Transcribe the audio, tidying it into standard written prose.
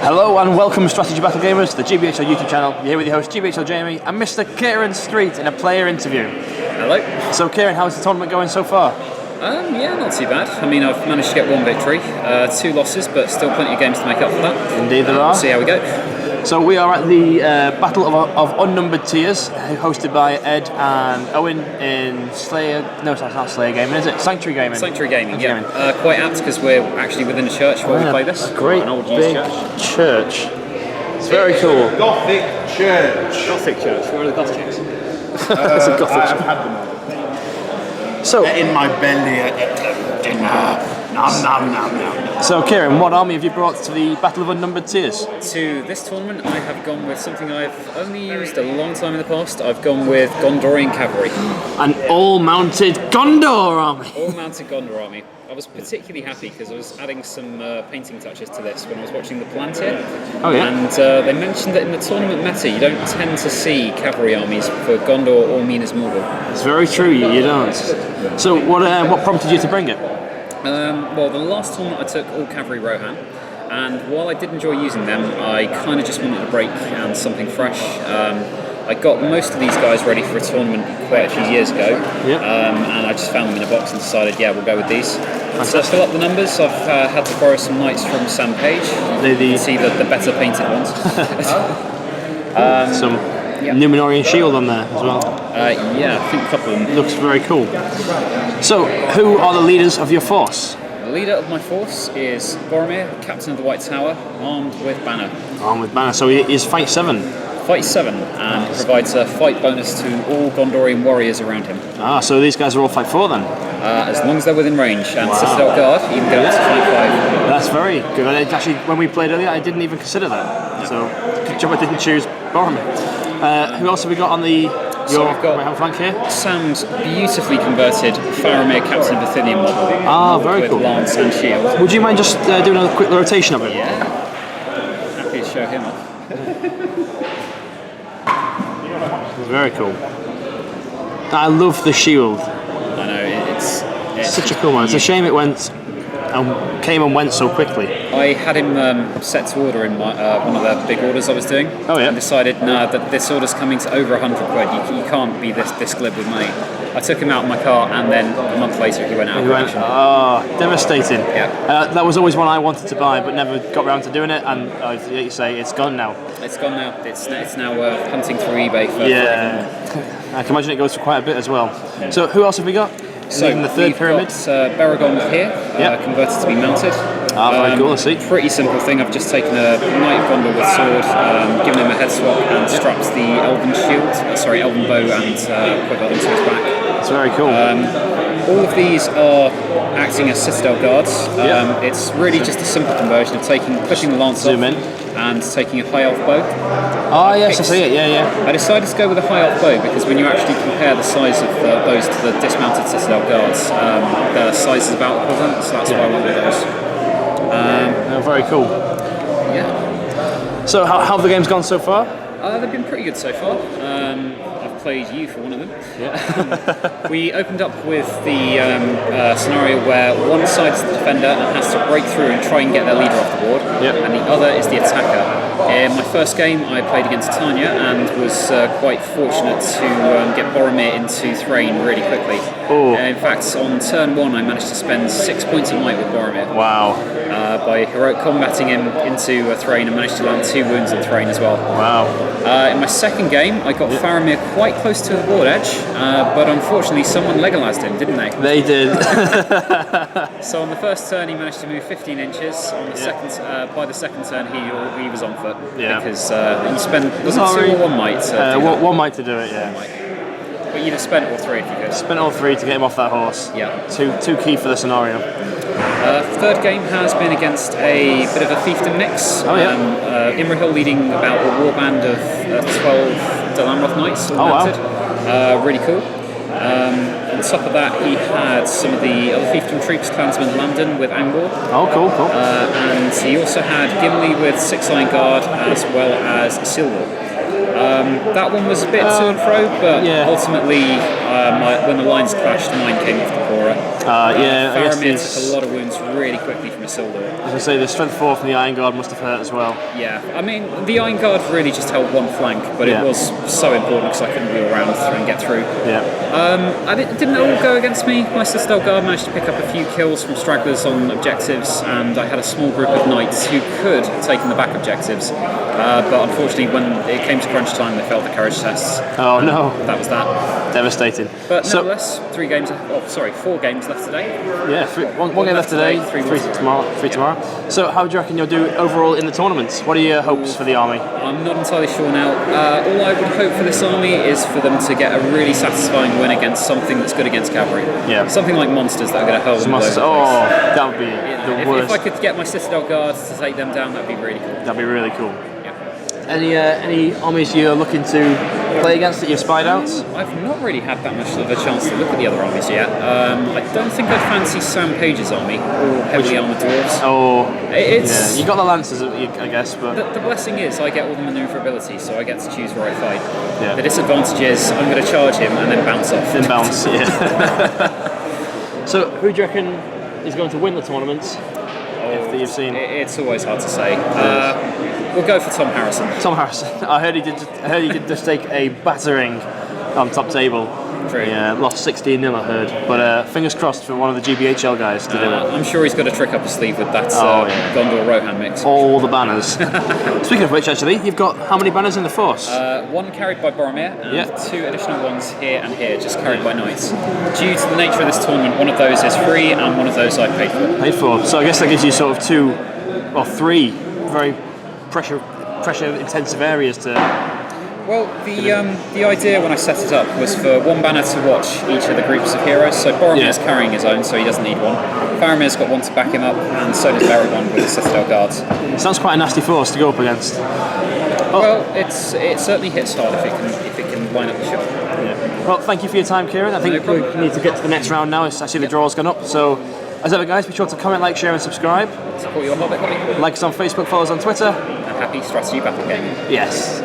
Hello and welcome, Strategy Battle Gamers, to the GBHL YouTube channel. You're here with your host GBHL Jamie and Mr. Kieran Street in a player interview. Hello. So Kieran, how's the tournament going so far? Yeah, not too bad. I mean, I've managed to get one victory, 2 losses, but still plenty of games to make up for that. Indeed there are. We'll see how we go. So we are at the Battle of Unnumbered Tears, hosted by Ed and Owen in Slayer. No, it's not Slayer Gaming, is it? Sanctuary Gaming. Sanctuary Gaming, yeah. Quite apt because we're actually within a church where we play this. Great an old big church. It's very cool. Gothic church. Gothic church. Where are the Gothics? It's a Gothic I've church. had them all. So, in my belly at dinner. Nom nom nom nom. So Kieran, what army have you brought to the Battle of Unnumbered Tears? To this tournament, I have gone with something I've only used a long time in the past. I've gone with Gondorian cavalry. An all-mounted Gondor army. All-mounted Gondor army. I was particularly happy because I was adding some painting touches to this when I was watching the Palantir. Oh yeah. And they mentioned that in the tournament meta, you don't tend to see cavalry armies for Gondor or Minas Morgul. It's very true, you don't. So what prompted you to bring it? Well, the last tournament I took all cavalry Rohan, and while I did enjoy using them, I kind of just wanted a break and something fresh. I got most of these guys ready for a tournament quite a few years ago, and I just found them in a box and decided, yeah, we'll go with these. So to fill up the numbers, I've had to borrow some knights from Sam Page. You can see the better painted ones. Some Numenorian shield on there as well. Yeah, I think a couple of them. Looks very cool. So, who are the leaders of your force? The leader of my force is Boromir, captain of the White Tower, armed with banner. Armed with banner, so he is Fight 7. Fight 7, and provides a fight bonus to all Gondorian warriors around him. Ah, so these guys are all Fight 4 then? As long as they're within range, and Citadel Guard even go up to Fight 5. That's very good. Actually, when we played earlier, I didn't even consider that. So, good job I didn't choose Boromir. Who else have we got on your right-hand flank here? Sam's beautifully converted Faramir Captain of Bithynian model. Ah, very with cool. Lance and shield. Would you mind just doing a quick rotation of it? Yeah. Happy to show him off. Very cool. I love the shield. I know, it's Such a cool one. It's a shame it came and went so quickly. I had him set to order in one of the big orders I was doing. Oh yeah. And decided, that this order's coming to over 100 quid. You can't be this glib with money. I took him out of my car, and then a month later he went out of production. Devastating. Yeah. That was always one I wanted to buy, but never got around to doing it. And like you say, it's gone now. It's gone now. It's now hunting through eBay for. I can imagine it goes for quite a bit as well. Yeah. So who else have we got? So in the third pyramid, Baragond here, converted to be mounted. Very cool. I see. Pretty simple thing. I've just taken a Knight of Gondor with sword, given him a head swap, and strapped the Elven shield, Elven bow, and put that onto his back. It's very cool. All of these are acting as Citadel guards. It's really just a simple conversion of pushing the lance off and taking a high elf bow. Yes, I see it. Yeah. I decided to go with a high elf bow because when you actually compare the size of those to the dismounted Citadel guards, the size is about equivalent. So that's why I went with those. Very cool. Yeah. So how have the games gone so far? They've been pretty good so far. I've played you for one of them. Yeah. We opened up with the scenario where one side is the defender and has to break through and try and get their leader off the board, and the other is the attacker. In my first game, I played against Tanya and was quite fortunate to get Boromir into Thrain really quickly. In fact, on turn 1, I managed to spend 6 points of might with Boromir. Wow. By heroic combating him into Thrain and managed to land 2 wounds on Thrain as well. Wow. In my second game, I got Faramir quite close to the board edge, but unfortunately someone Legolased him, didn't they? They did. So on the first turn he managed to move 15 inches. On the second, by the second turn he was on foot. Because you spend, was it 2 or 1 might? One might to do it, yeah. But you'd have spent all 3 if you could. Spent all 3 to get him off that horse. Yeah. Too key for the scenario. Third game has been against a bit of a fiefdom mix. Imrahil leading about a warband of 12 Dalamroth knights all mounted. Wow. Really cool. On top of that, he had some of the other fiefdom troops, clansmen London with Angor. Oh, cool. And he also had Gimli with 6 Iron Guard as well as Silver. That one was a bit to and fro, but ultimately, when the lines clashed, mine came off the poorer. Faramir took a lot of wounds really quickly from Isildur. I was going to say, the strength 4 from the Iron Guard must have hurt as well. Yeah, I mean, the Iron Guard really just held one flank, but it was so important because I couldn't wheel around and get through. Didn't all go against me. My Citadel Guard managed to pick up a few kills from stragglers on objectives, and I had a small group of knights who could have taken the back objectives, but unfortunately when it came to crunch time they failed the courage tests. Oh no. That was that. Devastating. But nevertheless, 4 games left today. Yeah, one game left today, three tomorrow. So how do you reckon you'll do overall in the tournament? What are your hopes for the army? I'm not entirely sure now. All I would hope for this army is for them to get a really satisfying win against something that's good against cavalry. Yeah. Something like monsters that are going to hurl them all over the place. Oh, that would be the worst. If I could get my Citadel Guard to take them down, that'd be really cool. That'd be really cool. Any armies you're looking to play against that you've spied out? I've not really had that much of a chance to look at the other armies yet. I don't think I'd fancy Sam Page's army or heavily armoured dwarves. You got the lancers, I guess, but the blessing is I get all the manoeuvrability, so I get to choose where I fight. Yeah. The disadvantage is I'm going to charge him and then bounce off. So who do you reckon is going to win the tournament? That you've seen? It's always hard to say. We'll go for Tom Harrison. Tom Harrison. I heard he did just take a battering on top table. True. Yeah, lost 16-0 I heard. But fingers crossed for one of the GBHL guys to do it. I'm sure he's got a trick up his sleeve with that Gondor Rohan mix. All the banners. Speaking of which, actually, you've got how many banners in the force? One carried by Boromir and 2 additional ones here and here, just carried by knights. Due to the nature of this tournament, one of those is free and one of those I paid for. Paid for. So I guess that gives you sort of 2 or 3 very pressure intensive areas to. Well, the idea when I set it up was for one banner to watch each of the groups of heroes. So Boromir's carrying his own, so he doesn't need one. Faramir's got one to back him up, and so does Baragon with the Citadel Guards. It sounds quite a nasty force to go up against. Well, it certainly hits hard if it can line up the shot. Yeah. Well, thank you for your time, Kieran. I think we need to get to the next round now. I see the draw's gone up. So, as ever, guys, be sure to comment, like, share, and subscribe. Support your Hobbit hobby. Like us on Facebook, follow us on Twitter. And happy strategy battle gaming. Yes.